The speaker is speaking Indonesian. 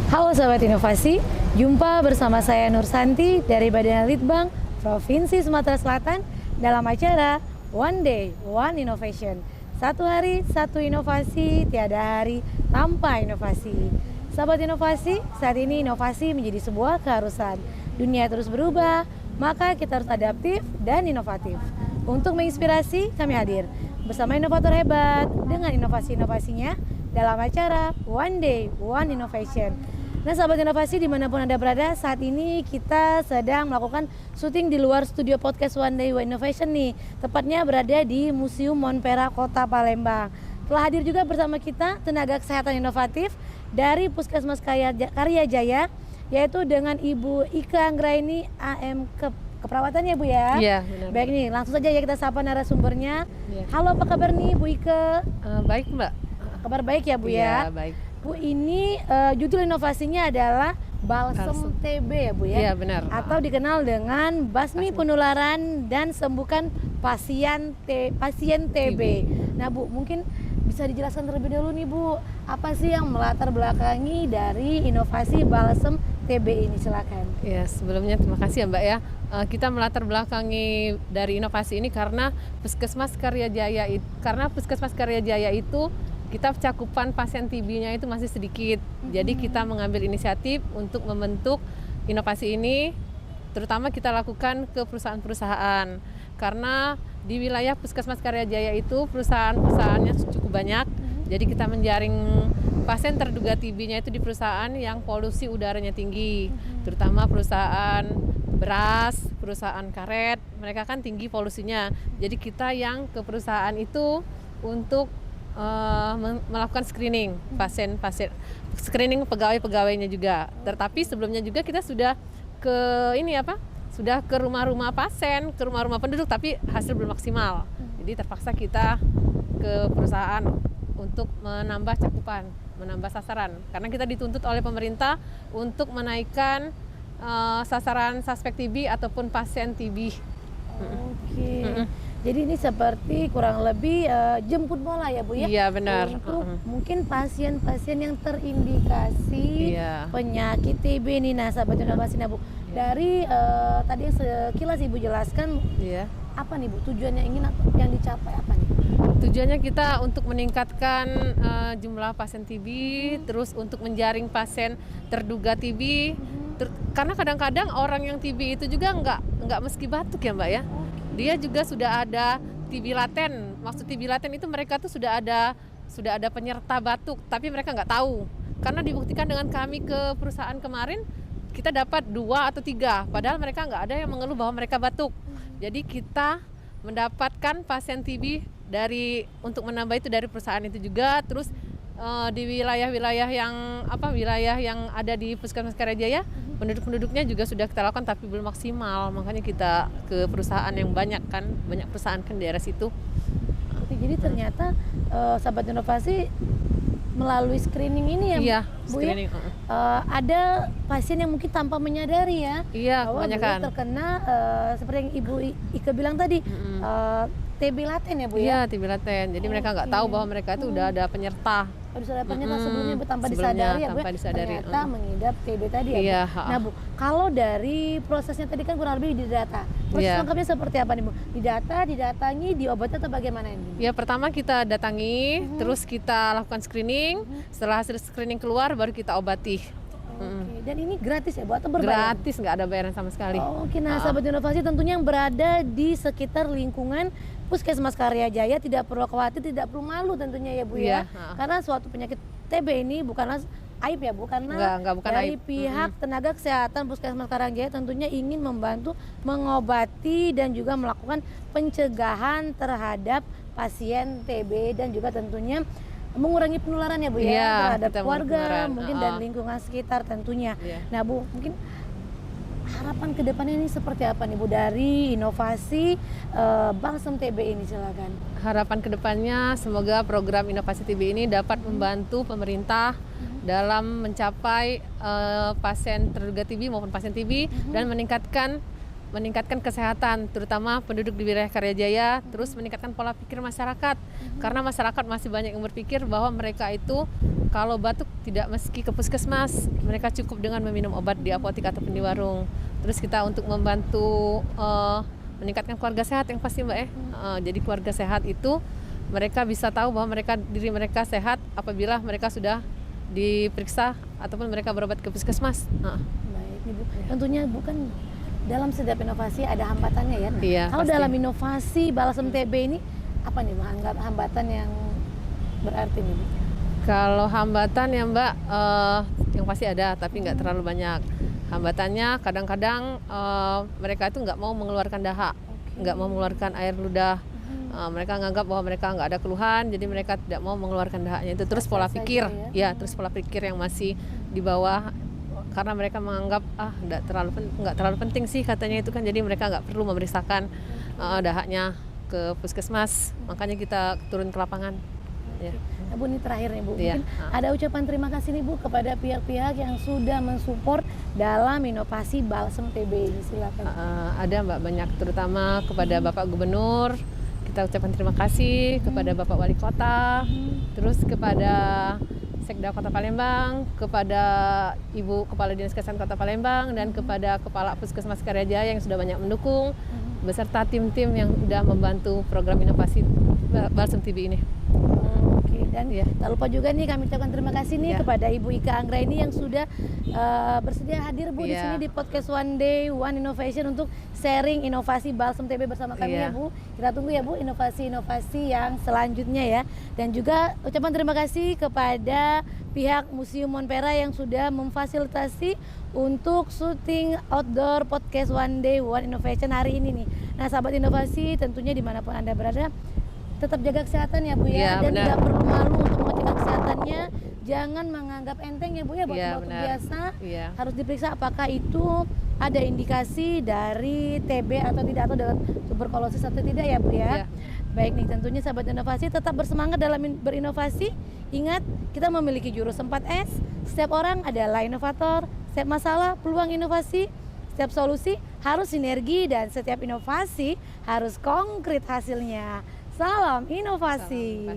Halo Sobat Inovasi, jumpa bersama saya Nur Santi dari Badan Litbang Provinsi Sumatera Selatan dalam acara One Day, One Innovation. Satu hari, satu inovasi, tiada hari tanpa inovasi. Sahabat inovasi, saat ini inovasi menjadi sebuah keharusan. Dunia terus berubah, maka kita harus adaptif dan inovatif. Untuk menginspirasi, kami hadir bersama inovator hebat dengan inovasi-inovasinya dalam acara One Day, One Innovation. Nah sahabat inovasi dimanapun Anda berada, saat ini kita sedang melakukan syuting di luar studio podcast One Day One Innovation nih. Tepatnya berada di Museum Monpera Kota Palembang. Telah hadir juga bersama kita tenaga kesehatan inovatif dari Puskesmas Karya Jaya, yaitu dengan Ibu Ika Anggraini AM Keperawatan ya Bu ya? Iya benar. Baik nih, langsung saja ya kita sapa narasumbernya. Ya. Halo, apa kabar nih Bu Ika? Baik Mbak. Kabar baik ya Bu ya? Iya baik. Bu, ini judul inovasinya adalah balsem TB ya Bu ya? Iya benar. Atau dikenal dengan basmi penularan dan sembuhkan pasien TB. Nah Bu, mungkin bisa dijelaskan terlebih dahulu nih Bu, apa sih yang melatar belakangi dari inovasi balsem TB ini, silakan. Ya sebelumnya terima kasih ya Mbak ya. Kita melatar belakangi dari inovasi ini karena Puskesmas Karya Jaya itu kita cakupan pasien TB-nya itu masih sedikit. Jadi kita mengambil inisiatif untuk membentuk inovasi ini, terutama kita lakukan ke perusahaan-perusahaan. Karena di wilayah Puskesmas Karya Jaya itu perusahaan-perusahaannya cukup banyak. Jadi kita menjaring pasien terduga TB-nya itu di perusahaan yang polusi udaranya tinggi, terutama perusahaan beras, perusahaan karet, mereka kan tinggi polusinya. Jadi kita yang ke perusahaan itu untuk melakukan screening pasien-pasien, screening pegawai-pegawainya juga. Tetapi sebelumnya juga kita sudah sudah ke rumah-rumah pasien, ke rumah-rumah penduduk, tapi hasil belum maksimal. Jadi terpaksa kita ke perusahaan untuk menambah cakupan, menambah sasaran. Karena kita dituntut oleh pemerintah untuk menaikkan sasaran suspek TB ataupun pasien TB. Oke. Jadi ini seperti kurang lebih jemput bola ya Bu ya? Iya benar. Untuk mungkin pasien-pasien yang terindikasi penyakit TB nih. Nah sahabat inovasi, nah Bu, dari tadi yang sekilas Ibu jelaskan, apa nih Bu tujuannya, yang dicapai apa nih? Tujuannya kita untuk meningkatkan jumlah pasien TB, terus untuk menjaring pasien terduga TB. Karena kadang-kadang orang yang TB itu juga nggak meski batuk ya Mbak ya. Dia juga sudah ada TB laten. Maksud TB laten itu mereka tuh sudah ada penyerta batuk, tapi mereka nggak tahu. Karena dibuktikan dengan kami ke perusahaan kemarin, kita dapat 2 atau 3, padahal mereka nggak ada yang mengeluh bahwa mereka batuk. Jadi kita mendapatkan pasien TB untuk menambah itu dari perusahaan itu juga. Terus di wilayah yang ada di Puskesmas Karya Jaya, penduduknya juga sudah kita lakukan tapi belum maksimal, makanya kita ke perusahaan yang banyak perusahaan kan di daerah situ. Oke, jadi ternyata sahabat inovasi melalui screening ini ya Bu screening, ya, ada pasien yang mungkin tanpa menyadari bahwa kebanyakan terkena seperti yang Ibu Ika bilang tadi, TB laten ya Bu ya? Iya, TB laten. Jadi mereka nggak tahu bahwa mereka itu udah ada penyerta. Sudah ada penyerta sebelumnya tanpa disadari ya Bu, ternyata mengidap TB tadi ya Bu. Nah Bu, kalau dari prosesnya tadi kan kurang lebih didata. Proses lengkapnya seperti apa nih Bu? Didatangi, diobati atau bagaimana ini? Ya pertama kita datangi, terus kita lakukan screening. Setelah hasil screening keluar baru kita obati. Oke, dan ini gratis ya Bu atau berbayar? Gratis, nggak ada bayaran sama sekali. Oke, nah sahabat inovasi tentunya yang berada di sekitar lingkungan Puskesmas Karya Jaya tidak perlu khawatir, tidak perlu malu tentunya ya Bu ya. Karena suatu penyakit TB ini bukanlah aib ya Bu, karena bukan dari aib. pihak tenaga kesehatan Puskesmas Karya Jaya tentunya ingin membantu mengobati dan juga melakukan pencegahan terhadap pasien TB dan juga tentunya mengurangi penularan ya Bu ya, terhadap keluarga mungkin dan lingkungan sekitar tentunya. Nah Bu, mungkin harapan kedepannya ini seperti apa nih Bu dari inovasi balsem TB ini, silakan. Harapan kedepannya semoga program inovasi TB ini dapat membantu pemerintah dalam mencapai pasien terduga TB maupun pasien TB dan meningkatkan kesehatan terutama penduduk di wilayah Karya Jaya, terus meningkatkan pola pikir masyarakat Karena masyarakat masih banyak yang berpikir bahwa mereka itu kalau batuk tidak mesti ke puskesmas, mereka cukup dengan meminum obat di apotek ataupun di warung. Terus kita untuk membantu meningkatkan keluarga sehat yang pasti Mbak jadi keluarga sehat itu mereka bisa tahu bahwa diri mereka sehat apabila mereka sudah diperiksa ataupun mereka berobat ke puskesmas. Baik Ibu, tentunya bukan dalam setiap inovasi ada hambatannya ya. Nah, Iya, kalau pasti. dalam inovasi Balsem TB ini apa nih hambatan yang berarti nih Bu? Kalau hambatan ya Mbak, yang pasti ada, tapi nggak terlalu banyak. Hambatannya kadang-kadang mereka itu nggak mau mengeluarkan dahak, nggak mau mengeluarkan air ludah. Mereka menganggap bahwa mereka nggak ada keluhan, jadi mereka tidak mau mengeluarkan dahaknya itu. Terus pola pikir, terus pola pikir yang masih di bawah, karena mereka menganggap nggak terlalu penting sih katanya itu kan, jadi mereka nggak perlu memeriksakan dahaknya ke puskesmas, makanya kita turun ke lapangan. Ya. Nah, Bu, ini terakhir nih Bu, Iya. mungkin ada ucapan terima kasih nih Bu kepada pihak-pihak yang sudah mensupport dalam inovasi Balsem TB ini, silakan. Ada Mbak, banyak, terutama kepada Bapak Gubernur, kita ucapkan terima kasih kepada Bapak Wali Kota, terus kepada Sekda Kota Palembang, kepada Ibu Kepala Dinas Kesehatan Kota Palembang, dan kepada Kepala Puskesmas Karyajaya yang sudah banyak mendukung, beserta tim-tim yang sudah membantu program inovasi Balsem TB ini. Oke, dan tak lupa juga nih kami ucapkan terima kasih nih kepada Ibu Ika Anggraini yang sudah bersedia hadir Bu di sini di podcast One Day One Innovation untuk sharing inovasi Balsem TB bersama kami ya Bu. Kita tunggu ya Bu inovasi-inovasi yang selanjutnya ya. Dan juga ucapan terima kasih kepada pihak Museum Monpera yang sudah memfasilitasi untuk syuting outdoor podcast One Day One Innovation hari ini nih. Nah, sahabat inovasi, tentunya dimanapun Anda berada, tetap jaga kesehatan ya Bu ya, dan tidak perlu malu untuk mengecek kesehatannya. Jangan menganggap enteng ya Bu ya, batuk-batuk biasa harus diperiksa apakah itu ada indikasi dari TB atau tidak, atau dalam tuberkulosis atau tidak ya Bu ya. Baik nih, tentunya sahabat inovasi tetap bersemangat dalam berinovasi. Ingat, kita memiliki jurus 4S. Setiap orang adalah inovator, setiap masalah peluang inovasi, setiap solusi harus sinergi, dan setiap inovasi harus konkret hasilnya. Salam inovasi.